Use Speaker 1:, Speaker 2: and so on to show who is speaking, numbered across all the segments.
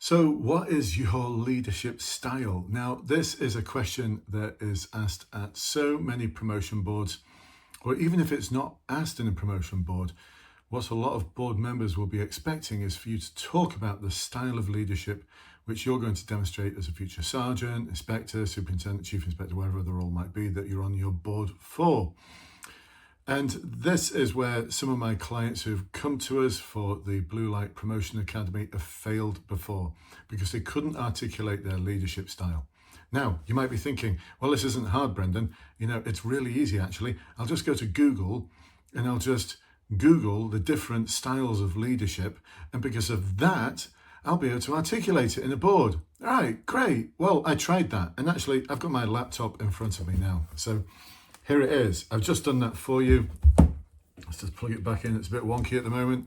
Speaker 1: So, what is your leadership style? Now, this is a question that is asked at so many promotion boards, or even if it's not asked in a promotion board, what a lot of board members will be expecting is for you to talk about the style of leadership which you're going to demonstrate as a future sergeant, inspector, superintendent, chief inspector, whatever the role might be that you're on your board for. And this is where some of my clients who've come to us for the Bluelight Promotion Academy have failed before because they couldn't articulate their leadership style. Now, you might be thinking, well, this isn't hard, Brendan. You know, it's really easy, actually. I'll just go to Google and I'll just Google the different styles of leadership. And because of that, I'll be able to articulate it in a board. All right, great. Well, I tried that. And actually, I've got my laptop in front of me now. So here it is. I've just done that for you. Let's just plug it back in. It's a bit wonky at the moment.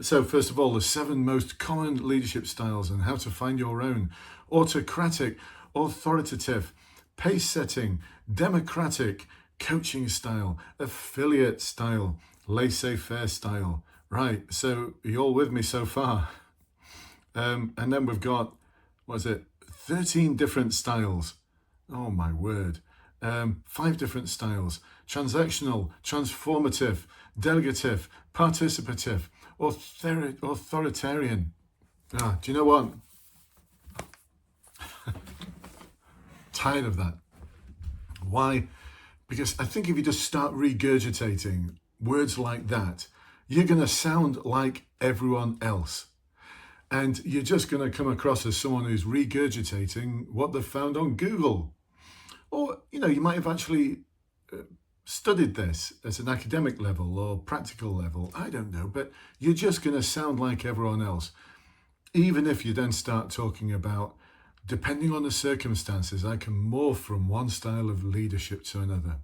Speaker 1: So first of all, the 7 most common leadership styles and how to find your own. Autocratic, authoritative, pace setting, democratic, coaching style, affiliate style, laissez-faire style. Right, so are you all with me so far? And then we've got, 13 different styles. Oh my word. 5 different styles: transactional, transformative, delegative, participative, authoritarian. Do you know what? Tired of that. Why? Because I think if you just start regurgitating words like that, you're going to sound like everyone else. And you're just going to come across as someone who's regurgitating what they've found on Google. Or, you know, you might have actually studied this at an academic level or practical level. I don't know, but you're just going to sound like everyone else. Even if you then start talking about, depending on the circumstances, I can morph from one style of leadership to another.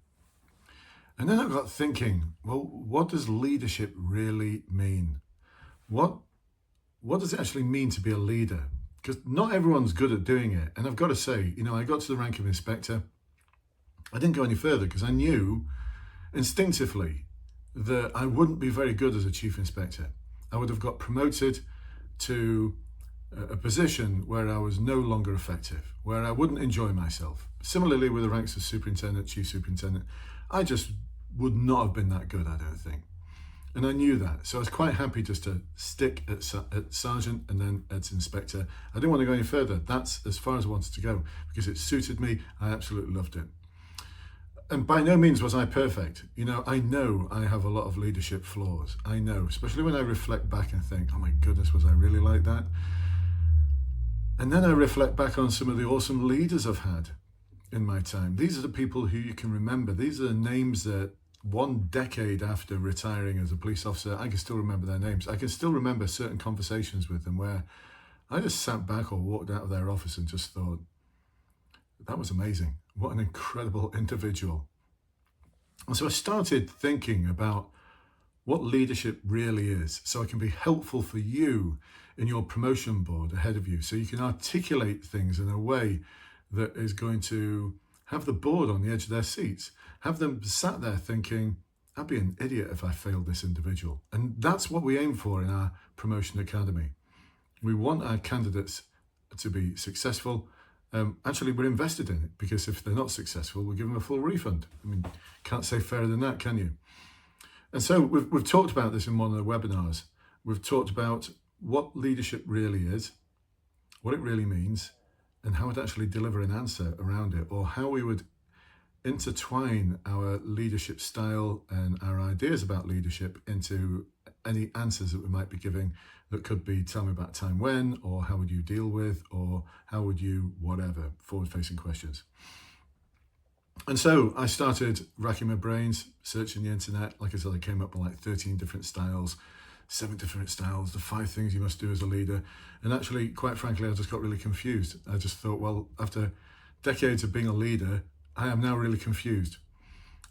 Speaker 1: And then I got thinking, well, what does leadership really mean? What does it actually mean to be a leader? Because not everyone's good at doing it. And I've got to say, you know, I got to the rank of inspector. I didn't go any further because I knew instinctively that I wouldn't be very good as a chief inspector. I would have got promoted to a position where I was no longer effective, where I wouldn't enjoy myself. Similarly with the ranks of superintendent, chief superintendent, I just would not have been that good, I don't think. And I knew that. So I was quite happy just to stick at sergeant and then at inspector. I didn't want to go any further. That's as far as I wanted to go because it suited me. I absolutely loved it. And by no means was I perfect. You know I have a lot of leadership flaws. I know, especially when I reflect back and think, oh my goodness, was I really like that? And then I reflect back on some of the awesome leaders I've had in my time. These are the people who you can remember. These are the names that 1 decade after retiring as a police officer, I can still remember their names. I can still remember certain conversations with them where I just sat back or walked out of their office and just thought, that was amazing. What an incredible individual. And so I started thinking about what leadership really is so I can be helpful for you in your promotion board ahead of you, so you can articulate things in a way that is going to have the board on the edge of their seats, have them sat there thinking, I'd be an idiot if I failed this individual. And that's what we aim for in our promotion academy. We want our candidates to be successful. Actually, we're invested in it because if they're not successful, we'll give them a full refund. I mean, can't say fairer than that, can you? And so we've talked about this in one of the webinars. We've talked about what leadership really is, what it really means, and how it actually deliver an answer around it, or how we would intertwine our leadership style and our ideas about leadership into any answers that we might be giving that could be tell me about a time when, or how would you deal with, or how would you whatever, forward-facing questions. And so I started racking my brains, searching the internet. Like I said, I came up with like 13 different styles, 7 different styles, the 5 things you must do as a leader. And actually, quite frankly, I just got really confused. I just thought, well, after decades of being a leader, I am now really confused.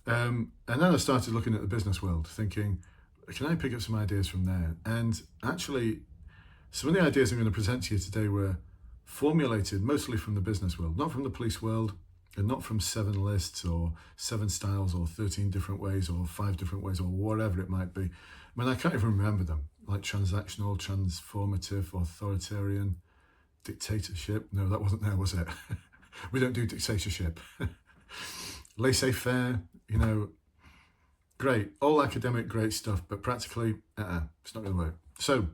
Speaker 1: And then I started looking at the business world, thinking, can I pick up some ideas from there? And actually, some of the ideas I'm going to present to you today were formulated mostly from the business world, not from the police world, and not from 7 lists or 7 styles or 13 different ways or 5 different ways or whatever it might be. I mean, I can't even remember them, like transactional, transformative, authoritarian. dictatorship. No, that wasn't there, was it? We don't do dictatorship. Laissez-faire, great. All academic, great stuff, but practically, it's not going to work. So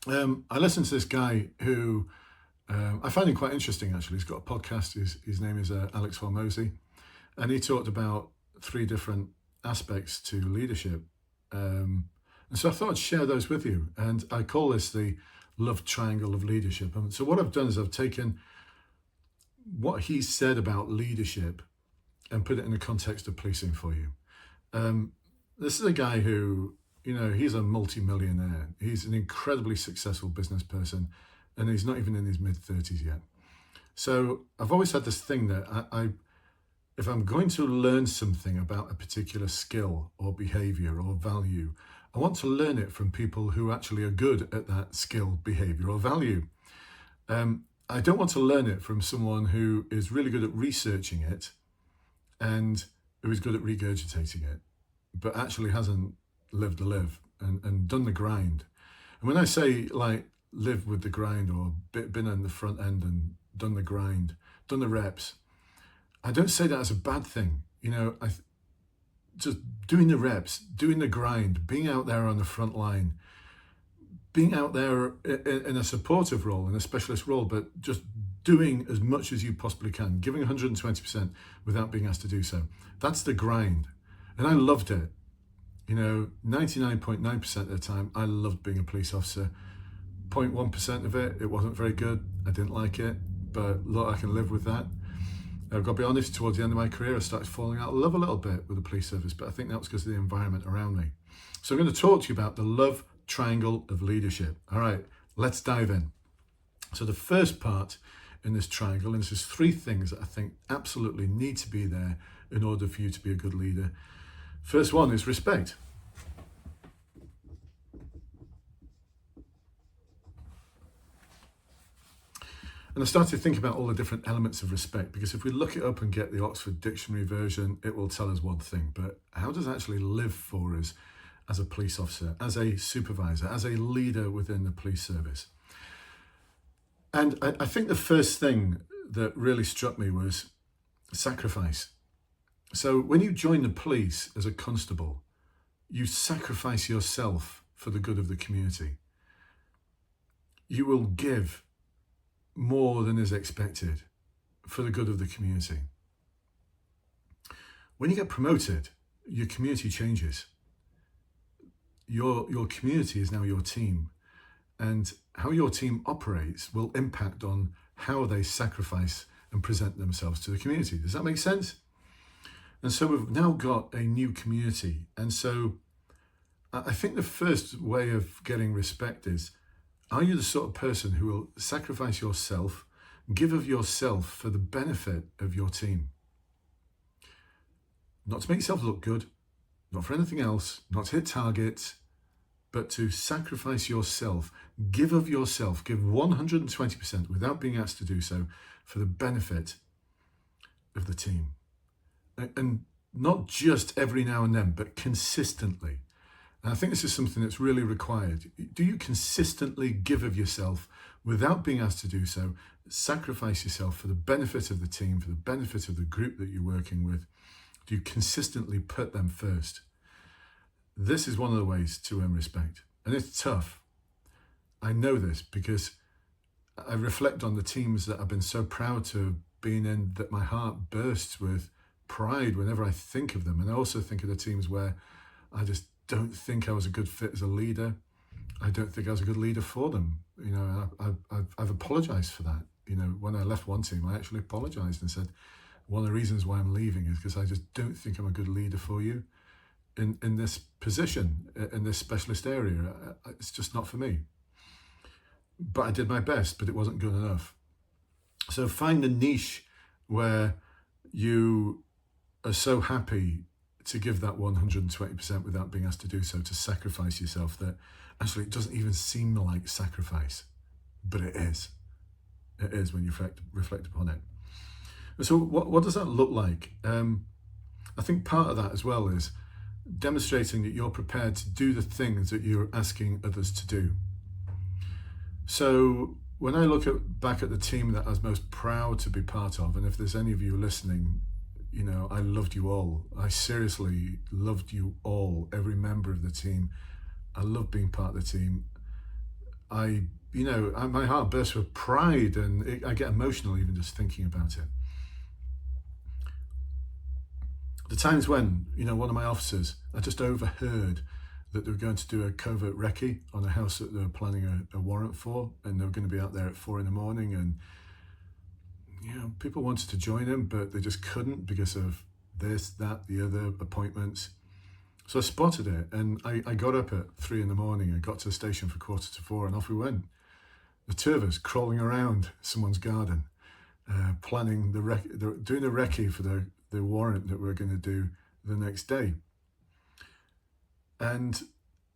Speaker 1: I listened to this guy who I find him quite interesting, actually. He's got a podcast. His name is Alex Hormozy, and he talked about 3 different aspects to leadership. And so I thought I'd share those with you. And I call this the love triangle of leadership. And so what I've done is I've taken what he said about leadership and put it in the context of policing for you. This is a guy who, he's a multi-millionaire. He's an incredibly successful business person, and he's not even in his mid-30s yet. So I've always had this thing that if I'm going to learn something about a particular skill or behavior or value, I want to learn it from people who actually are good at that skill, behavior, or value. I don't want to learn it from someone who is really good at researching it and who is good at regurgitating it, but actually hasn't lived the live and done the grind. And when I say like live with the grind or been on the front end and done the grind, done the reps, I don't say that as a bad thing. Just doing the reps, doing the grind, being out there on the front line, being out there in a supportive role, in a specialist role, but just doing as much as you possibly can, giving 120% without being asked to do so. That's the grind. And I loved it. 99.9% of the time, I loved being a police officer. 0.1% of it wasn't very good. I didn't like it, but look, I can live with that. I've got to be honest, towards the end of my career, I started falling out of love a little bit with the police service, but I think that was because of the environment around me. So I'm going to talk to you about the love triangle of leadership. All right, let's dive in. So the first part in this triangle, and this is 3 things that I think absolutely need to be there in order for you to be a good leader. First one is respect. And I started to think about all the different elements of respect, because if we look it up and get the Oxford Dictionary version, it will tell us one thing. But how does it actually live for us as a police officer, as a supervisor, as a leader within the police service? And I think the first thing that really struck me was sacrifice. So when you join the police as a constable, you sacrifice yourself for the good of the community. You will give more than is expected for the good of the community. When you get promoted, your community changes. Your community is now your team, and how your team operates will impact on how they sacrifice and present themselves to the community. Does that make sense? And so we've now got a new community. And so I think the first way of getting respect is, are you the sort of person who will sacrifice yourself, give of yourself for the benefit of your team? Not to make yourself look good, not for anything else, not to hit targets, but to sacrifice yourself, give of yourself, give 120% without being asked to do so for the benefit of the team. And not just every now and then, but consistently. And I think this is something that's really required. Do you consistently give of yourself without being asked to do so, sacrifice yourself for the benefit of the team, for the benefit of the group that you're working with? Do you consistently put them first? This is one of the ways to earn respect. And it's tough. I know this because I reflect on the teams that I've been so proud to have been in that my heart bursts with pride whenever I think of them. And I also think of the teams where I just don't think I was a good fit as a leader. I don't think I was a good leader for them. I've apologized for that. When I left one team, I actually apologized and said, one of the reasons why I'm leaving is because I just don't think I'm a good leader for you in this position, in this specialist area. It's just not for me. But I did my best, but it wasn't good enough. So find the niche where you are so happy to give that 120% without being asked to do so, to sacrifice yourself, that actually it doesn't even seem like sacrifice, but it is. It is when you reflect upon it. And so what does that look like? I think part of that as well is demonstrating that you're prepared to do the things that you're asking others to do. So when I look back at the team that I was most proud to be part of, and if there's any of you listening, you know, I loved you all. I seriously loved you all, every member of the team. I love being part of the team. My heart bursts with pride, and I get emotional even just thinking about it. The times when, you know, one of my officers, I just overheard that they were going to do a covert recce on a house that they were planning a warrant for, and they were going to be out there at 4 a.m, and you know, people wanted to join him, but they just couldn't because of this, that, the other appointments. So I spotted it, and I got up at 3 a.m. I got to the station for 3:45, and off we went. The two of us crawling around someone's garden, planning doing the recce for the warrant that we're going to do the next day. And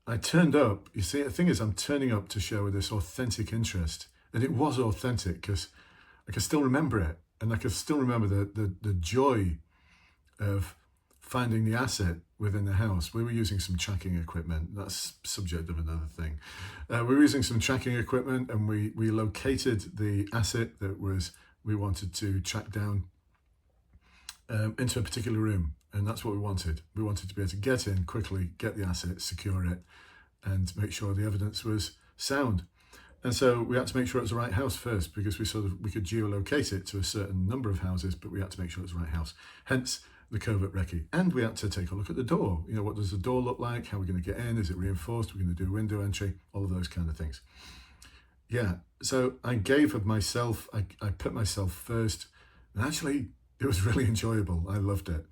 Speaker 1: I turned up. You see, the thing is, I'm turning up to show this authentic interest, and it was authentic because I can still remember it, and I can still remember the joy of finding the asset within the house. We were using some tracking equipment. That's subject of another thing. We were using some tracking equipment, and we located the asset that we wanted to track down into a particular room, and that's what we wanted. We wanted to be able to get in quickly, get the asset, secure it, and make sure the evidence was sound. And so we had to make sure it was the right house first, because we could geolocate it to a certain number of houses, but we had to make sure it was the right house. Hence the covert recce. And we had to take a look at the door. You know, what does the door look like? How are we going to get in? Is it reinforced? We're going to do window entry, all of those kind of things. Yeah, so I gave of myself, I put myself first, and actually it was really enjoyable. I loved it.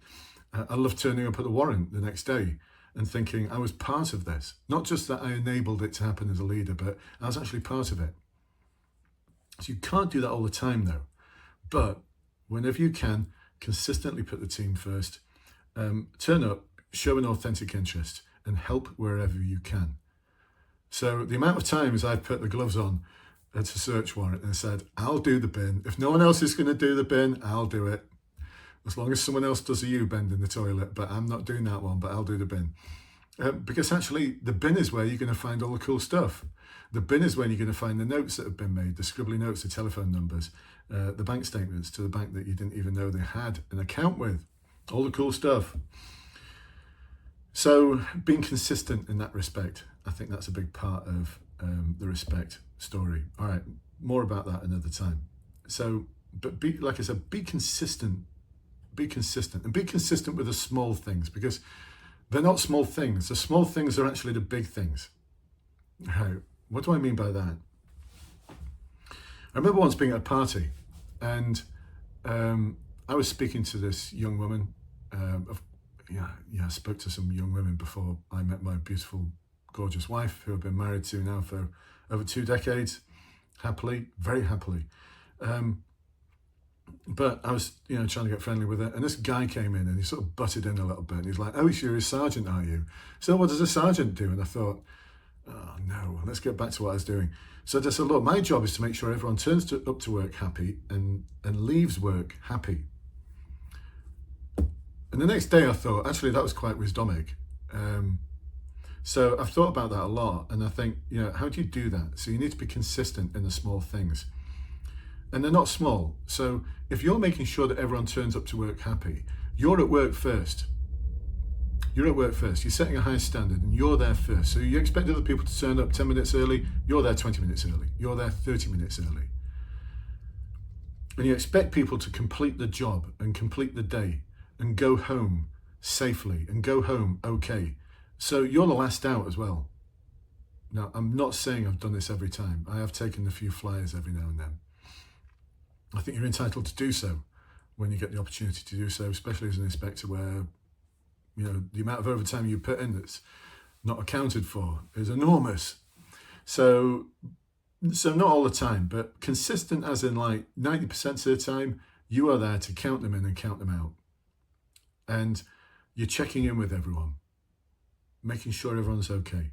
Speaker 1: I loved turning up at the warrant the next day and thinking I was part of this. Not just that I enabled it to happen as a leader, but I was actually part of it. So you can't do that all the time though. But whenever you can, consistently put the team first, turn up, show an authentic interest, and help wherever you can. So the amount of times I've put the gloves on at a search warrant and said, I'll do the bin. If no one else is going to do the bin, I'll do it. As long as someone else does a U-bend in the toilet, but I'm not doing that one, but I'll do the bin. Because actually the bin is where you're going to find all the cool stuff. The bin is when you're going to find the notes that have been made, the scribbly notes, the telephone numbers, the bank statements to the bank that you didn't even know they had an account with, all the cool stuff. So being consistent in that respect, I think that's a big part of the respect story. All right, more about that another time. So, but like I said, be consistent, and be consistent with the small things, because they're not small things. The small things are actually the big things. Right. What do I mean by that? I remember once being at a party, and I was speaking to this young woman. I spoke to some young women before I met my beautiful, gorgeous wife, who I've been married to now for over 2 decades, happily, very happily. But I was, trying to get friendly with her, and this guy came in and he sort of butted in a little bit, and he's like, "Oh, you're a sergeant, are you? So what does a sergeant do?" And I thought, oh no, let's get back to what I was doing. So I just said, look, my job is to make sure everyone turns up to work happy and leaves work happy. And the next day I thought, actually, that was quite wisdomic. So I've thought about that a lot, and I think, how do you do that? So you need to be consistent in the small things. And they're not small. So if you're making sure that everyone turns up to work happy, you're at work first. You're at work first. You're setting a high standard, and you're there first. So you expect other people to turn up 10 minutes early, you're there 20 minutes early. You're there 30 minutes early. And you expect people to complete the job and complete the day and go home safely and go home okay. So you're the last out as well. Now, I'm not saying I've done this every time. I have taken a few flyers every now and then. I think you're entitled to do so when you get the opportunity to do so, especially as an inspector, where the amount of overtime you put in that's not accounted for is enormous. So not all the time, but consistent, as in like 90% of the time, you are there to count them in and count them out. And you're checking in with everyone, making sure everyone's okay.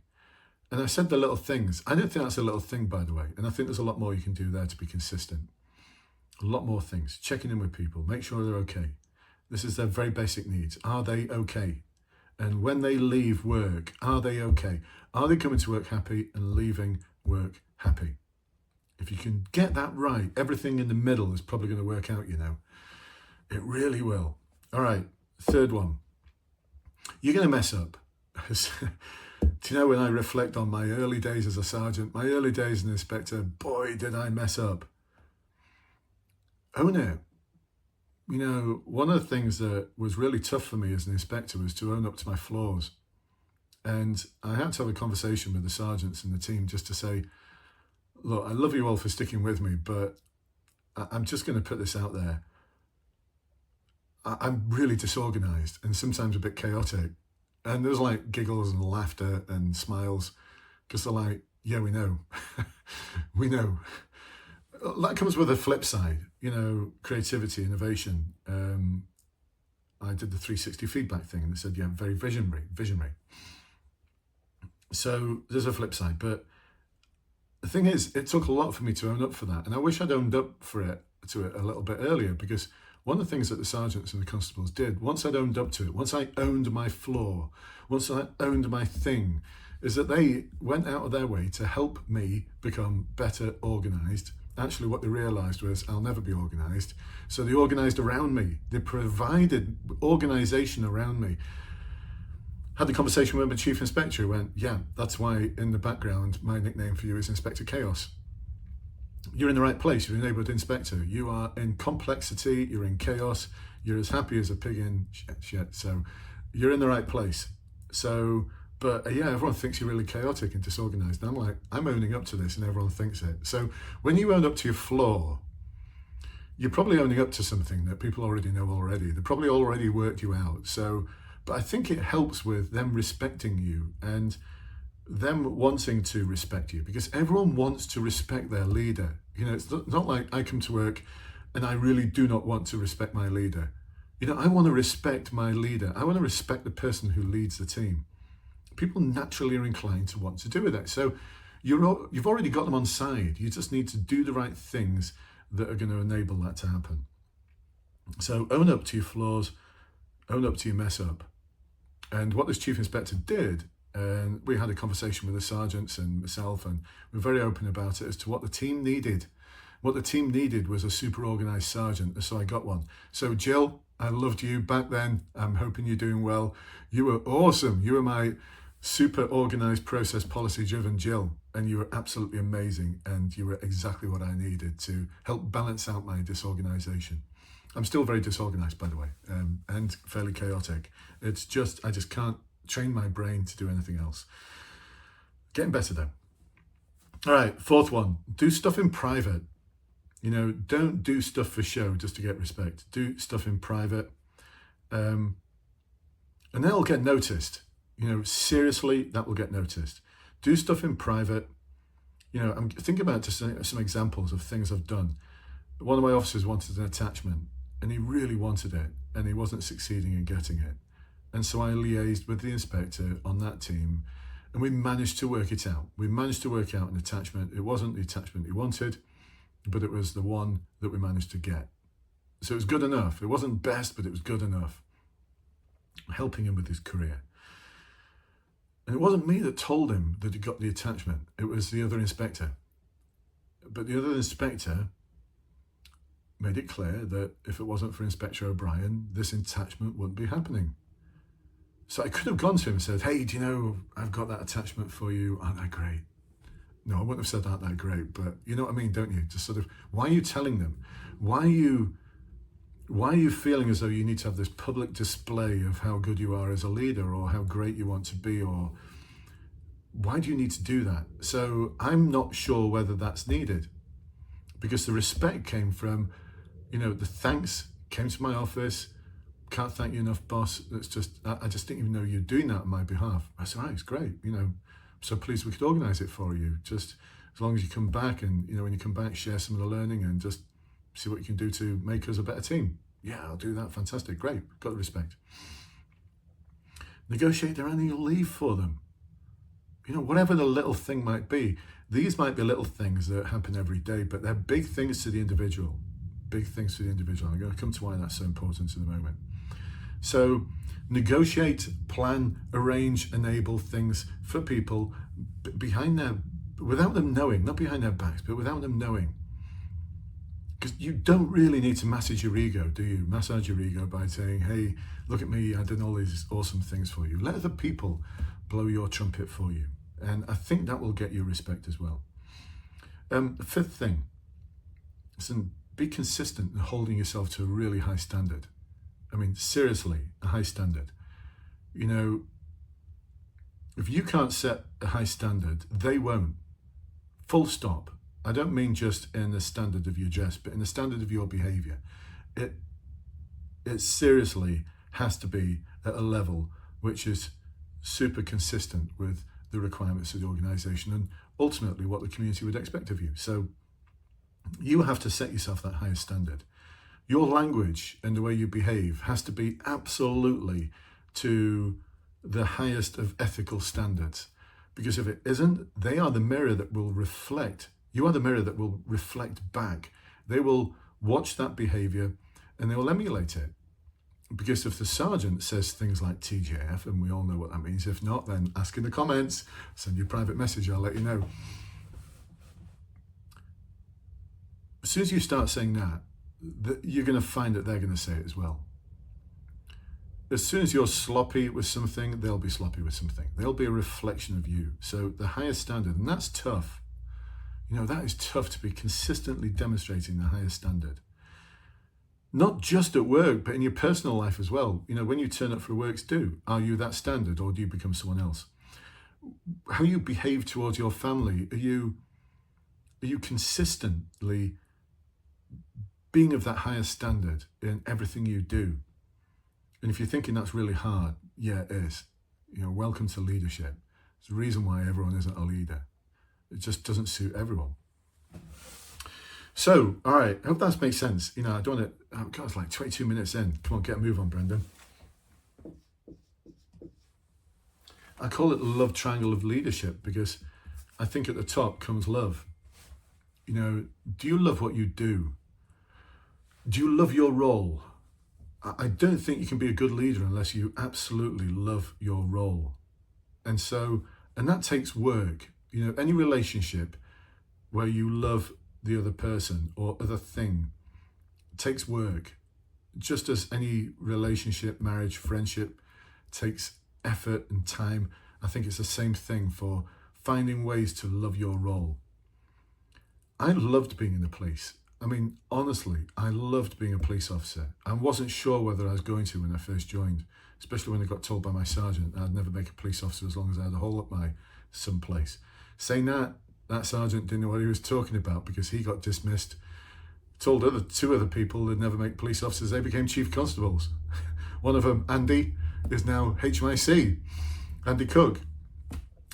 Speaker 1: And I said the little things. I don't think that's a little thing, by the way. And I think there's a lot more you can do there to be consistent. A lot more things. Checking in with people, make sure they're okay. This is their very basic needs. Are they okay? And when they leave work, are they okay? Are they coming to work happy and leaving work happy? If you can get that right, everything in the middle is probably going to work out, you know. It really will. All right, third one. You're going to mess up. Do you know, when I reflect on my early days as a sergeant, my early days as an inspector, boy, did I mess up. Own it. You know, one of the things that was really tough for me as an inspector was to own up to my flaws. And I had to have a conversation with the sergeants and the team just to say, look, I love you all for sticking with me, but I'm just going to put this out there. I'm really disorganized and sometimes a bit chaotic. And there's like giggles and laughter and smiles because they're like, yeah, we know. We know. That comes with a flip side, you know, creativity, innovation. I did the 360 feedback thing and they said, yeah, very visionary. So there's a flip side. But the thing is, it took a lot for me to own up for that. And I wish I'd owned up to it a little bit earlier, because one of the things that the sergeants and the constables did, once I'd owned up to it, once I owned my flaw, once I owned my thing, is that they went out of their way to help me become better organised. Actually, what they realised was I'll never be organised. So they organised around me. They provided organisation around me. Had the conversation with my chief inspector who went, yeah, that's why in the background, my nickname for you is Inspector Chaos. You're in the right place. You're a neighbourhood inspector. You are in complexity. You're in chaos. You're as happy as a pig in shit. So you're in the right place. So, but yeah, everyone thinks you're really chaotic and disorganized. And I'm like, I'm owning up to this and everyone thinks it. So when you own up to your flaw, you're probably owning up to something that people already know already. They probably already worked you out. So, but I think it helps with them respecting you and them wanting to respect you, because everyone wants to respect their leader. You know, it's not like I come to work and I really do not want to respect my leader. You know, I want to respect my leader. I want to respect the person who leads the team. People naturally are inclined to want to do with it. So you've already got them on side. You just need to do the right things that are going to enable that to happen. So own up to your flaws, own up to your mess up. And what this chief inspector did, and we had a conversation with the sergeants and myself, and we're very open about it as to what the team needed. What the team needed was a super organised sergeant, so I got one. So Jill, I loved you back then. I'm hoping you're doing well. You were awesome. You were my super organised, process, policy-driven Jill, and you were absolutely amazing, and you were exactly what I needed to help balance out my disorganisation. I'm still very disorganised, by the way, and fairly chaotic. It's just, I just can't train my brain to do anything else. Getting better though. All right, fourth one, do stuff in private. You know, don't do stuff for show just to get respect. Do stuff in private, and that'll get noticed. You know, seriously, that will get noticed. Do stuff in private. You know, I'm thinking about just some examples of things I've done. One of my officers wanted an attachment, and he really wanted it, and he wasn't succeeding in getting it. And so I liaised with the inspector on that team, and we managed to work it out. We managed to work out an attachment. It wasn't the attachment he wanted, but it was the one that we managed to get. So it was good enough. It wasn't best, but it was good enough. Helping him with his career. And it wasn't me that told him that he got the attachment. It was the other inspector. But the other inspector made it clear that if it wasn't for Inspector O'Brien, this attachment wouldn't be happening. So I could have gone to him and said, hey, do you know, I've got that attachment for you. Aren't they great? No, I wouldn't have said aren't they great, but you know what I mean, don't you? Just sort of, why are you telling them? Why are you feeling as though you need to have this public display of how good you are as a leader or how great you want to be, or why do you need to do that? So I'm not sure whether that's needed, because the respect came from, you know, the thanks came to my office. Can't thank you enough, boss. It's just, I just didn't even know you're doing that on my behalf. I said, right, it's great. You know, so pleased we could organise it for you. Just as long as you come back and, you know, when you come back, share some of the learning and just see what you can do to make us a better team. Yeah, I'll do that. Fantastic. Great. Got the respect. Negotiate their annual leave for them. You know, whatever the little thing might be. These might be little things that happen every day, but they're big things to the individual. Big things to the individual. I'm going to come to why that's so important in a moment. So negotiate, plan, arrange, enable things for people behind their without them knowing, not behind their backs, but without them knowing. Because you don't really need to massage your ego, do you? Massage your ego by saying, hey, look at me, I did all these awesome things for you. Let other people blow your trumpet for you. And I think that will get you respect as well. Fifth thing, listen, be consistent in holding yourself to a really high standard. I mean, seriously, a high standard. You know, if you can't set a high standard, they won't. Full stop. I don't mean just in the standard of your dress, but in the standard of your behavior. It seriously has to be at a level which is super consistent with the requirements of the organization and ultimately what the community would expect of you. So you have to set yourself that higher standard. Your language and the way you behave has to be absolutely to the highest of ethical standards. Because if it isn't, they are the mirror that will reflect. You are the mirror that will reflect back. They will watch that behavior and they will emulate it. Because if the sergeant says things like TJF, and we all know what that means, if not, then ask in the comments, send you a private message, I'll let you know. As soon as you start saying that, you're going to find that they're going to say it as well. As soon as you're sloppy with something, they'll be sloppy with something. They'll be a reflection of you. So the highest standard, and that's tough. You know, that is tough to be consistently demonstrating the highest standard. Not just at work, but in your personal life as well. You know, when you turn up for works, are you that standard or do you become someone else? How you behave towards your family, are you consistently being of that higher standard in everything you do? And if you're thinking that's really hard, yeah, it is. You know, welcome to leadership. It's the reason why everyone isn't a leader. It just doesn't suit everyone. So, all right, I hope that makes sense. You know, I don't want to, oh God, it's like 22 minutes in. Come on, get a move on, Brendan. I call it the love triangle of leadership because I think at the top comes love. You know, do you love what you do? Do you love your role? I don't think you can be a good leader unless you absolutely love your role. And that takes work. You know, any relationship where you love the other person or other thing takes work. Just as any relationship, marriage, friendship takes effort and time, I think it's the same thing for finding ways to love your role. I loved being in the police. I mean, honestly, I loved being a police officer. I wasn't sure whether I was going to when I first joined, especially when I got told by my sergeant I'd never make a police officer as long as I had a hole up my someplace. Saying that sergeant didn't know what he was talking about because he got dismissed, told two other people they'd never make police officers. They became chief constables. One of them, Andy, is now HMIC, Andy Cook.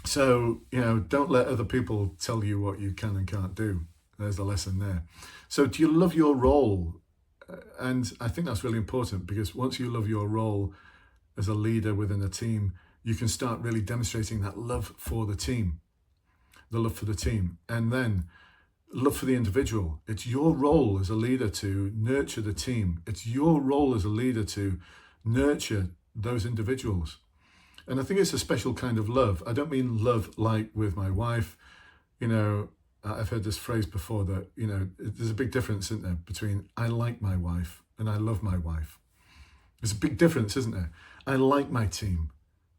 Speaker 1: So, you know, don't let other people tell you what you can and can't do. There's the lesson there. So do you love your role? And I think that's really important because once you love your role as a leader within a team, you can start really demonstrating that love for the team, the love for the team, and then love for the individual. It's your role as a leader to nurture the team. It's your role as a leader to nurture those individuals. And I think it's a special kind of love. I don't mean love like with my wife. You know, I've heard this phrase before that, you know, there's a big difference, isn't there, between I like my wife and I love my wife. There's a big difference, isn't there? I like my team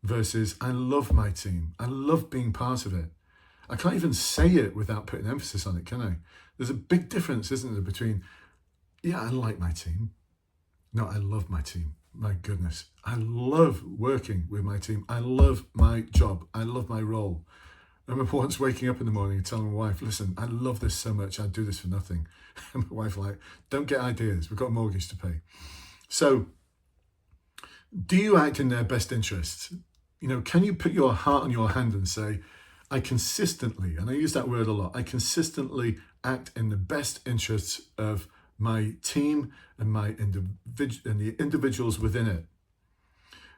Speaker 1: versus I love my team. I love being part of it. I can't even say it without putting emphasis on it, can I? There's a big difference, isn't there, between, yeah, I like my team. No, I love my team. My goodness. I love working with my team. I love my job. I love my role. I remember once waking up in the morning and telling my wife, listen, I love this so much, I'd do this for nothing. And my wife like, don't get ideas, we've got a mortgage to pay. So, do you act in their best interests? You know, can you put your heart on your hand and say, I consistently, and I use that word a lot, I consistently act in the best interests of my team and the individuals within it.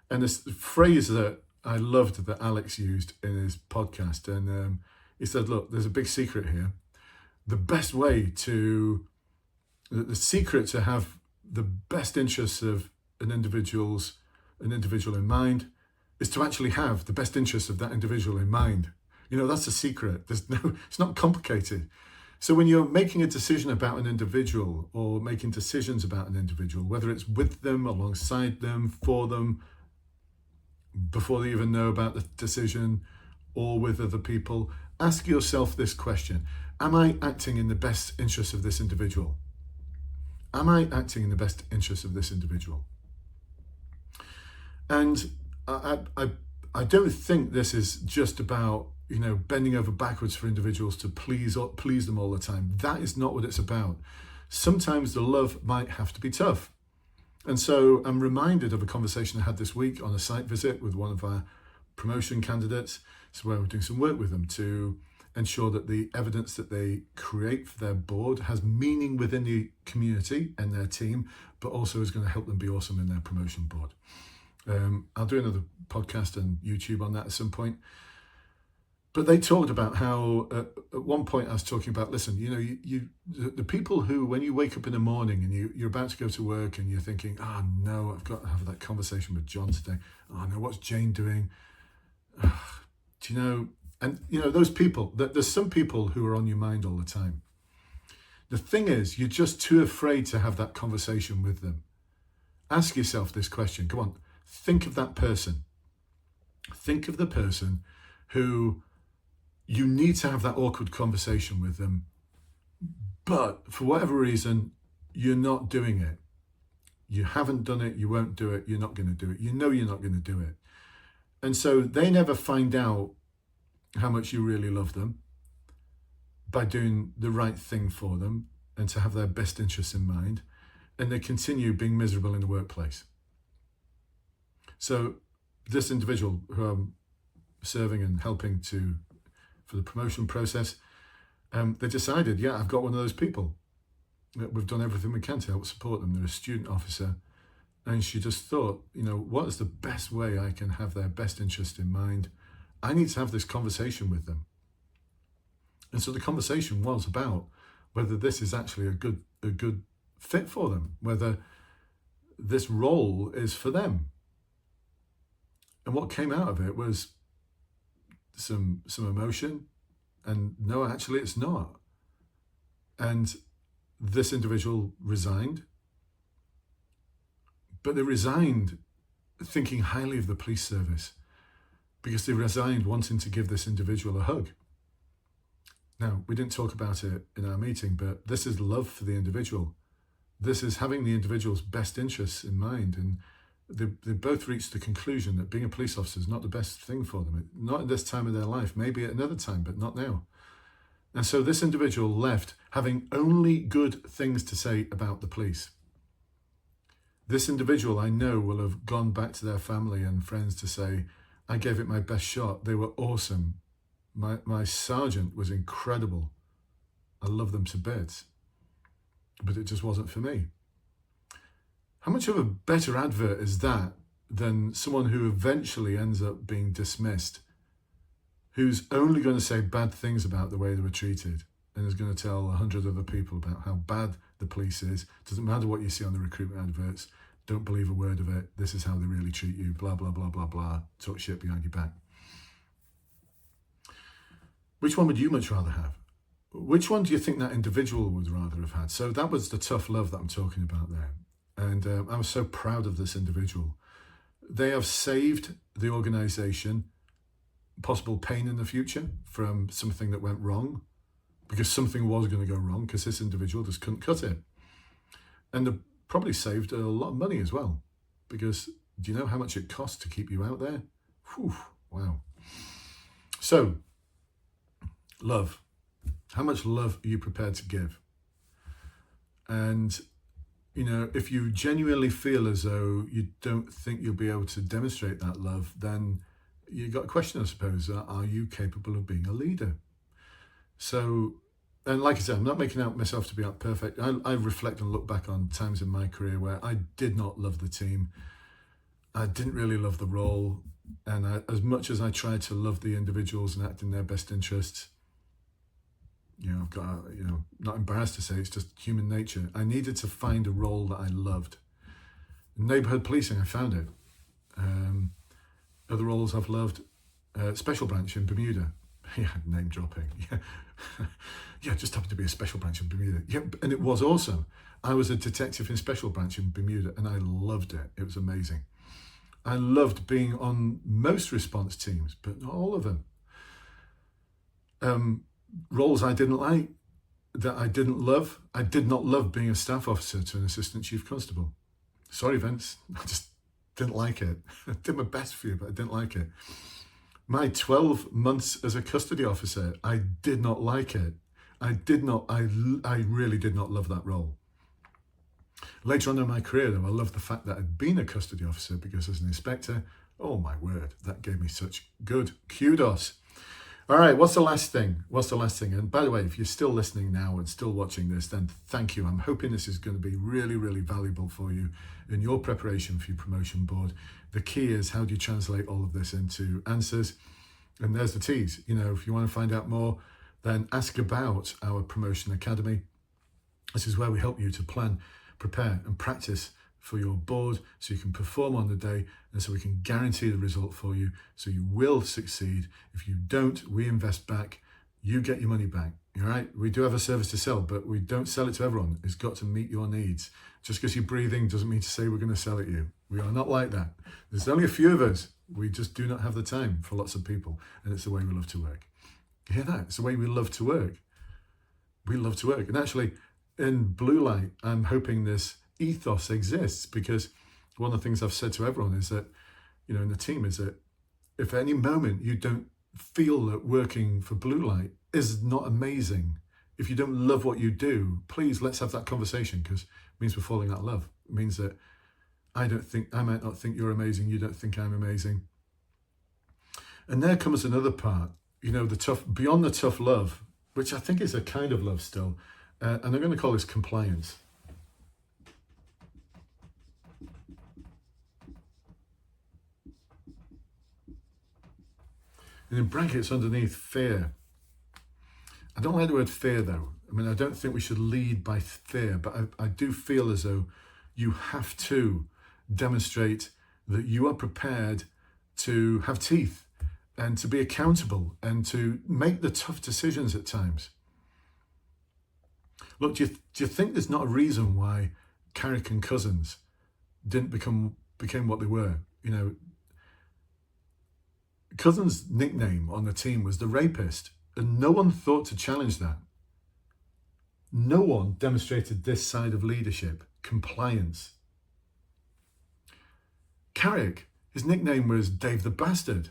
Speaker 1: And this phrase that I loved that Alex used in his podcast, and he said, look, there's a big secret here. The best way to, the secret to have the best interests of an individual in mind is to actually have the best interests of that individual in mind. That's the secret. It's not complicated. So when you're making a decision about an individual or making decisions about an individual, whether it's with them, alongside them, for them, before they even know about the decision, or with other people, ask yourself this question. Am I acting in the best interest of this individual? Am I acting in the best interest of this individual? And I don't think this is just about bending over backwards for individuals to please them all the time. That is not what it's about. Sometimes the love might have to be tough. And so I'm reminded of a conversation I had this week on a site visit with one of our promotion candidates. So where we're doing some work with them to ensure that the evidence that they create for their board has meaning within the community and their team, but also is going to help them be awesome in their promotion board. I'll do another podcast and YouTube on that at some point. But they talked about how at one point I was talking about, listen, the people who, when you wake up in the morning and you're about to go to work and you're thinking, oh no, I've got to have that conversation with John today. Oh no, what's Jane doing? Do you know? And those people, there's some people who are on your mind all the time. The thing is, you're just too afraid to have that conversation with them. Ask yourself this question. Come on, think of that person. Think of the person who you need to have that awkward conversation with them, but for whatever reason, you're not doing it. You haven't done it, you won't do it, you're not going to do it. You're not going to do it. And so they never find out how much you really love them by doing the right thing for them and to have their best interests in mind, and they continue being miserable in the workplace. So this individual who I'm serving and helping for the promotion process, they decided, I've got one of those people. We've done everything we can to help support them. They're a student officer. And she just thought, what is the best way I can have their best interest in mind? I need to have this conversation with them. And so the conversation was about whether this is actually a good fit for them, whether this role is for them. And what came out of it was some emotion, and no, actually it's not. And this individual resigned, but they resigned thinking highly of the police service, because they resigned wanting to give this individual a hug. Now, we didn't talk about it in our meeting, but this is love for the individual. This is having the individual's best interests in mind. And they both reached the conclusion that being a police officer is not the best thing for them. Not at this time of their life, maybe at another time, but not now. And so this individual left having only good things to say about the police. This individual, I know, will have gone back to their family and friends to say, I gave it my best shot. They were awesome. My sergeant was incredible. I love them to bits. But it just wasn't for me. How much of a better advert is that than someone who eventually ends up being dismissed, who's only going to say bad things about the way they were treated and is going to tell 100 other people about how bad the police is? Doesn't matter what you see on the recruitment adverts. Don't believe a word of it. This is how they really treat you. Blah, blah, blah, blah, blah. Talk shit behind your back. Which one would you much rather have? Which one do you think that individual would rather have had? So that was the tough love that I'm talking about there. And I'm so proud of this individual. They have saved the organisation possible pain in the future from something that went wrong, because something was going to go wrong, because this individual just couldn't cut it. And they probably saved a lot of money as well, because do you know how much it costs to keep you out there? Whew, wow. So, love. How much love are you prepared to give? And if you genuinely feel as though you don't think you'll be able to demonstrate that love, then you've got a question, I suppose. Are you capable of being a leader? So, and like I said, I'm not making out myself to be perfect. I reflect and look back on times in my career where I did not love the team. I didn't really love the role. And as much as I tried to love the individuals and act in their best interests, I've got, not embarrassed to say, it's just human nature. I needed to find a role that I loved. In neighbourhood policing, I found it. Other roles I've loved, Special Branch in Bermuda Yeah, name dropping. Yeah, yeah, just happened to be a special branch in Bermuda. Yeah, and it was awesome. I was a detective in special branch in Bermuda, and I loved it. It was amazing. I loved being on most response teams, but not all of them. Roles I didn't like, that I didn't love. I did not love being a staff officer to an assistant chief constable. Sorry, Vince, I just didn't like it. I did my best for you, but I didn't like it. My 12 months as a custody officer, I did not like it. I really did not love that role. Later on in my career, though, I loved the fact that I'd been a custody officer, because as an inspector, oh my word, that gave me such good kudos. All right, what's the last thing? And by the way, if you're still listening now and still watching this, then thank you. I'm hoping this is going to be really, really valuable for you in your preparation for your promotion board. The key is, how do you translate all of this into answers? And there's the tease. You know, if you want to find out more, then ask about our Promotion Academy. This is where we help you to plan, prepare and practice for your board, so you can perform on the day, and so we can guarantee the result for you, so you will succeed. If you don't, we invest back, you get your money back. All right, we do have a service to sell, but we don't sell it to everyone. It's got to meet your needs. Just because you're breathing doesn't mean to say we're going to sell it you. We are not like that. There's only a few of us. We just do not have the time for lots of people, and it's the way we love to work. You hear that? It's the way we love to work. We love to work. And actually, in Bluelight, I'm hoping this ethos exists, because one of the things I've said to everyone is that, you know, in the team, is that if at any moment you don't feel that working for Bluelight is not amazing, if you don't love what you do, please let's have that conversation, because it means we're falling out of love. It means that I might not think you're amazing, you don't think I'm amazing. And there comes another part, you know, beyond the tough love, which I think is a kind of love still, and I'm going to call this compliance. And in brackets underneath, fear. I don't like the word fear, though. I mean, I don't think we should lead by fear, but I do feel as though you have to demonstrate that you are prepared to have teeth and to be accountable and to make the tough decisions at times. Look, do you think there's not a reason why Carrick and Cousins didn't became what they were? You know, Cousins' nickname on the team was the rapist, and no one thought to challenge that. No one demonstrated this side of leadership, compliance. Carrick, his nickname was Dave the Bastard.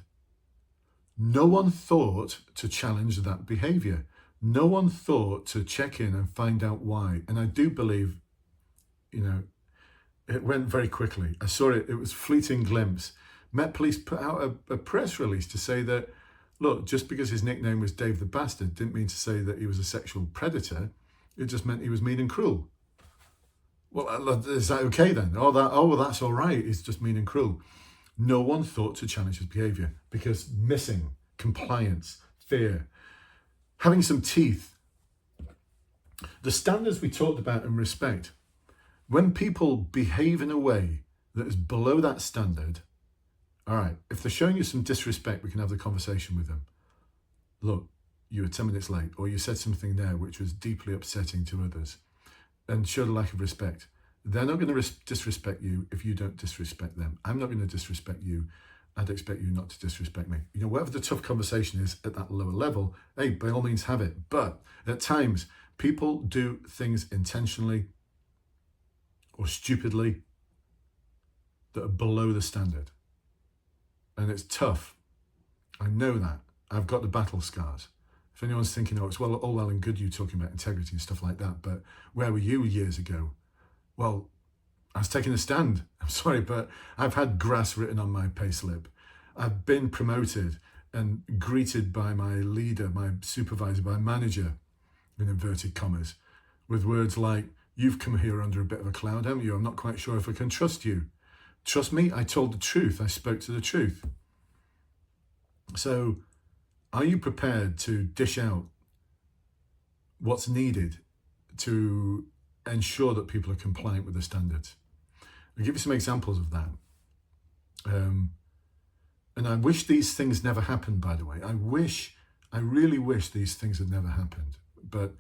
Speaker 1: No one thought to challenge that behaviour. No one thought to check in and find out why. And I do believe, you know, it went very quickly. I saw it. It was a fleeting glimpse. Met Police put out a press release to say that, look, just because his nickname was Dave the Bastard didn't mean to say that he was a sexual predator. It just meant he was mean and cruel. Well, is that okay then? Oh, well, that's all right. He's just mean and cruel. No one thought to challenge his behaviour, because missing, compliance, fear, having some teeth. The standards we talked about in respect, when people behave in a way that is below that standard, all right, if they're showing you some disrespect, we can have the conversation with them. Look, you were 10 minutes late, or you said something there which was deeply upsetting to others, and showed a lack of respect. They're not going to disrespect you if you don't disrespect them. I'm not going to disrespect you. I'd expect you not to disrespect me. You know, whatever the tough conversation is at that lower level, hey, by all means have it. But at times, people do things intentionally or stupidly that are below the standard. And it's tough. I know that. I've got the battle scars. If anyone's thinking, oh, it's all well and good you talking about integrity and stuff like that, but where were you years ago? Well, I was taking a stand. I'm sorry, but I've had grass written on my payslip. I've been promoted and greeted by my leader, my supervisor, my manager, in inverted commas, with words like, you've come here under a bit of a cloud, haven't you? I'm not quite sure if I can trust you. Trust me, I told the truth. I spoke to the truth. So, are you prepared to dish out what's needed to ensure that people are compliant with the standards? I'll give you some examples of that. And I wish these things never happened, by the way. I wish I really wish these things had never happened. But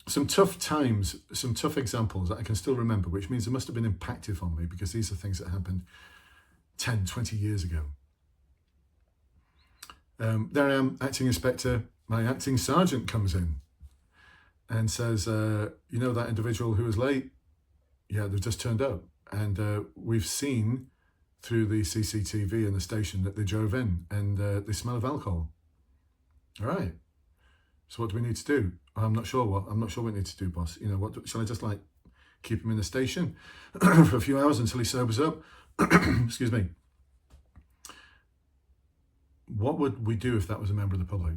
Speaker 1: some tough times, some tough examples that I can still remember, which means they must have been impactful on me because these are things that happened 10, 20 years ago. There I am, acting inspector. My acting sergeant comes in and says, you know that individual who was late? Yeah, they've just turned up. And we've seen through the CCTV in the station that they drove in and they smell of alcohol. All right. So what do we need to do? I'm not sure what we need to do, boss. You know, what shall I just like keep him in the station for a few hours until he sobers up? Excuse me. What would we do if that was a member of the public?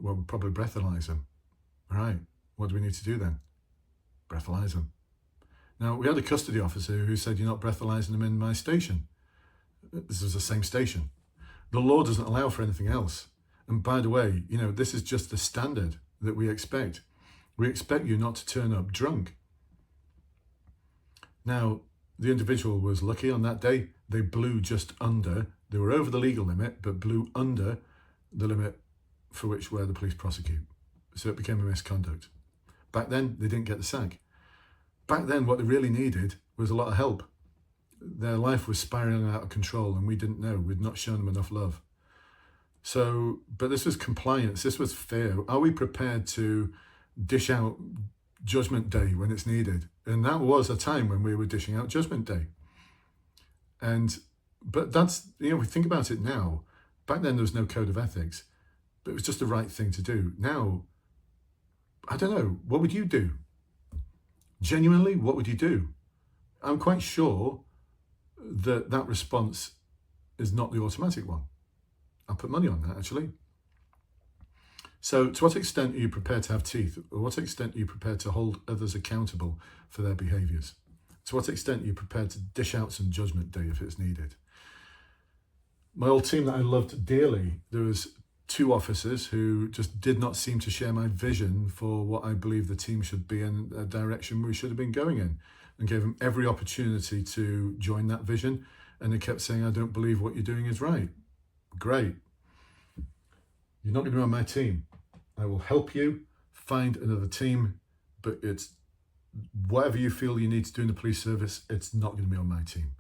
Speaker 1: Well, we'd probably breathalyze him. All right. What do we need to do then? Breathalyze him. Now, we had a custody officer who said, you're not breathalyzing him in my station. This is the same station. The law doesn't allow for anything else. And by the way, you know, this is just the standard that we expect. We expect you not to turn up drunk. Now, the individual was lucky on that day. They blew just under. They were over the legal limit, but blew under the limit for where the police prosecute. So it became a misconduct. Back then, they didn't get the sack. Back then, what they really needed was a lot of help. Their life was spiraling out of control and we didn't know. We'd not shown them enough love. So, but this was compliance. This was fair. Are we prepared to dish out Judgment Day when it's needed? And that was a time when we were dishing out Judgment Day. But that's, you know, we think about it now. Back then, there was no code of ethics, but it was just the right thing to do. Now, I don't know, what would you do? Genuinely, what would you do? I'm quite sure that that response is not the automatic one. I'll put money on that, actually. So to what extent are you prepared to have teeth? Or what extent are you prepared to hold others accountable for their behaviours? To what extent are you prepared to dish out some Judgment Day if it's needed? My old team that I loved dearly, there was 2 officers who just did not seem to share my vision for what I believe the team should be and a direction we should have been going in, and gave them every opportunity to join that vision. And they kept saying, I don't believe what you're doing is right. Great. You're not going to be on my team. I will help you find another team, but it's whatever you feel you need to do in the police service, it's not going to be on my team.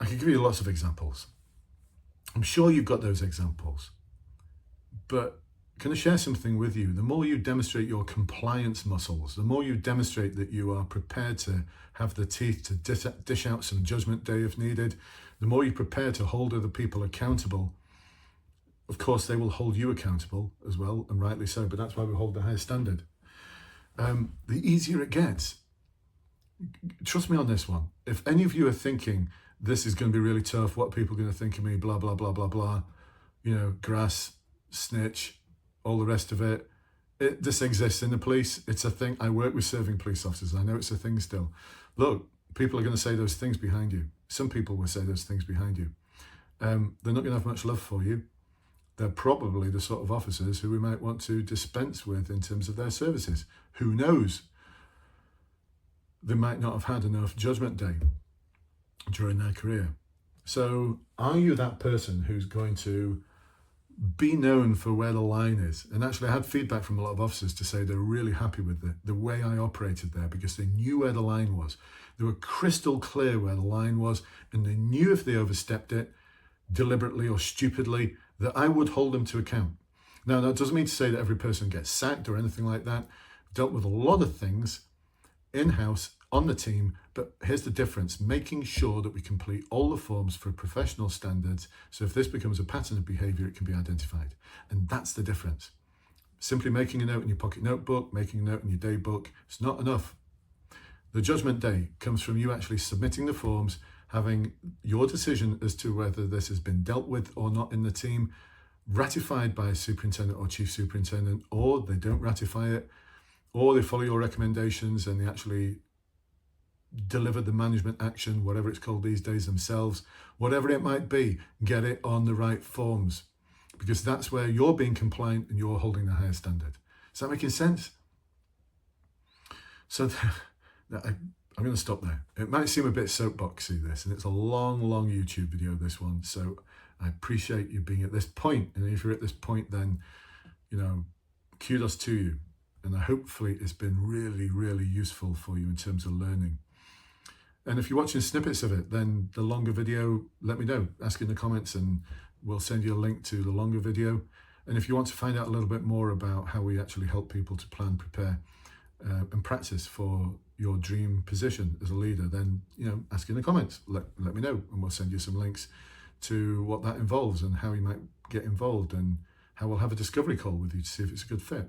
Speaker 1: I can give you lots of examples. I'm sure you've got those examples, but can I share something with you? The more you demonstrate your compliance muscles, the more you demonstrate that you are prepared to have the teeth to dish out some Judgment Day if needed, the more you prepare to hold other people accountable. Of course, they will hold you accountable as well, and rightly so, but that's why we hold the highest standard. The easier it gets. Trust me on this one. If any of you are thinking, this is going to be really tough, what are people going to think of me, blah, blah, blah, blah, blah, you know, grass, snitch, all the rest of it. This exists in the police. It's a thing. I work with serving police officers. I know it's a thing still. Look, people are going to say those things behind you. Some people will say those things behind you. They're not going to have much love for you. They're probably the sort of officers who we might want to dispense with in terms of their services. Who knows? They might not have had enough Judgment Day during their career. So are you that person who's going to be known for where the line is? And actually I had feedback from a lot of officers to say they're really happy with the way I operated there, because they knew where the line was. They were crystal clear where the line was, and they knew if they overstepped it deliberately or stupidly, that I would hold them to account. Now, that doesn't mean to say that every person gets sacked or anything like that. I've dealt with a lot of things in-house on the team, but here's the difference: making sure that we complete all the forms for professional standards, so if this becomes a pattern of behaviour, it can be identified. And that's the difference. Simply making a note in your pocket notebook, making a note in your day book, it's not enough. The Judgment Day comes from you actually submitting the forms, having your decision as to whether this has been dealt with or not in the team ratified by a superintendent or chief superintendent, or they don't ratify it, or they follow your recommendations and they actually deliver the management action, whatever it's called these days, themselves. Whatever it might be, get it on the right forms, because that's where you're being compliant and you're holding the higher standard. Is that making sense? So I'm going to stop there. It might seem a bit soapboxy, this, and it's a long YouTube video, this one. So I appreciate you being at this point. And if you're at this point, then, kudos to you. And hopefully it's been really, really useful for you in terms of learning. And if you're watching snippets of it, then the longer video, let me know. Ask in the comments and we'll send you a link to the longer video. And if you want to find out a little bit more about how we actually help people to plan, prepare, and practice for your dream position as a leader, then ask in the comments. Let me know, and we'll send you some links to what that involves and how you might get involved, and how we'll have a discovery call with you to see if it's a good fit.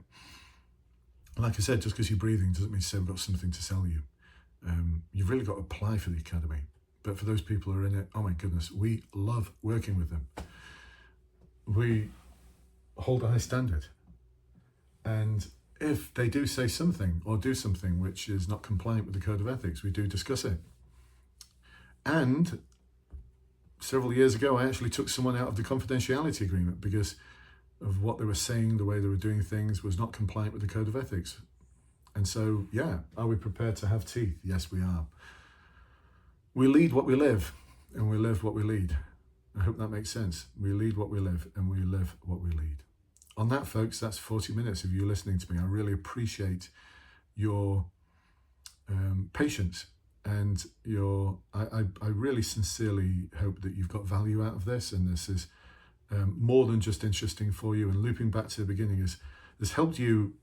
Speaker 1: Like I said, just because you're breathing doesn't mean to say we've got something to sell you. You've really got to apply for the academy. But for those people who are in it, oh my goodness, we love working with them. We hold a high standard, and if they do say something or do something which is not compliant with the code of ethics, we do discuss it. And several years ago, I actually took someone out of the confidentiality agreement because of what they were saying, the way they were doing things was not compliant with the code of ethics. And so, are we prepared to have teeth? Yes, we are. We lead what we live, and we live what we lead. I hope that makes sense. We lead what we live, and we live what we lead. On that, folks, that's 40 minutes of you listening to me. I really appreciate your patience, and I really sincerely hope that you've got value out of this, and this is more than just interesting for you. And looping back to the beginning, has helped you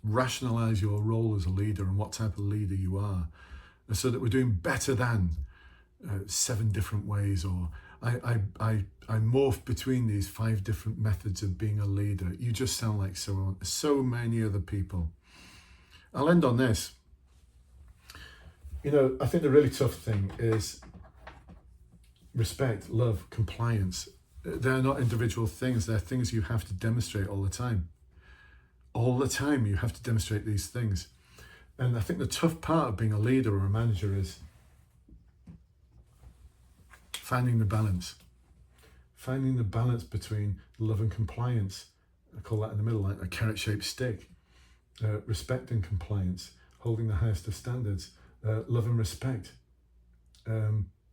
Speaker 1: rationalize your role as a leader and what type of leader you are, and so that we're doing better than 7 different ways, or I morph between these 5 different methods of being a leader. You just sound like so many other people. I'll end on this. I think the really tough thing is respect, love, compliance. They're not individual things. They're things you have to demonstrate all the time. All the time you have to demonstrate these things. And I think the tough part of being a leader or a manager is finding the balance. Finding the balance between love and compliance. I call that in the middle, like a carrot-shaped stick. Respect and compliance. Holding the highest of standards. Love and respect.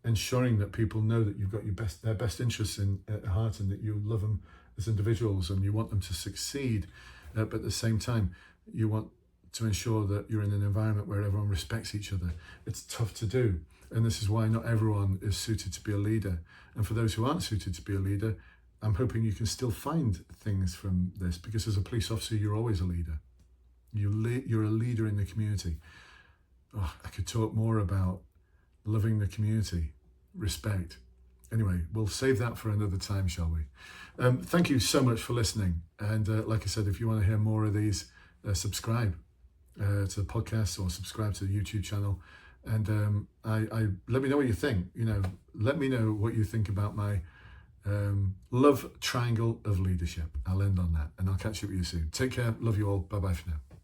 Speaker 1: Ensuring that people know that you've got their best interests at heart, and that you love them as individuals and you want them to succeed. But at the same time, you want to ensure that you're in an environment where everyone respects each other. It's tough to do. And this is why not everyone is suited to be a leader. And for those who aren't suited to be a leader, I'm hoping you can still find things from this, because as a police officer, you're always a leader. You're a leader in the community. Oh, I could talk more about loving the community, respect. Anyway, we'll save that for another time, shall we? Thank you so much for listening. And like I said, if you want to hear more of these, subscribe to the podcast or subscribe to the YouTube channel. And I let me know what you think. Let me know what you think about my love triangle of leadership. I'll end on that, and I'll catch up with you soon. Take care. Love you all. Bye-bye for now.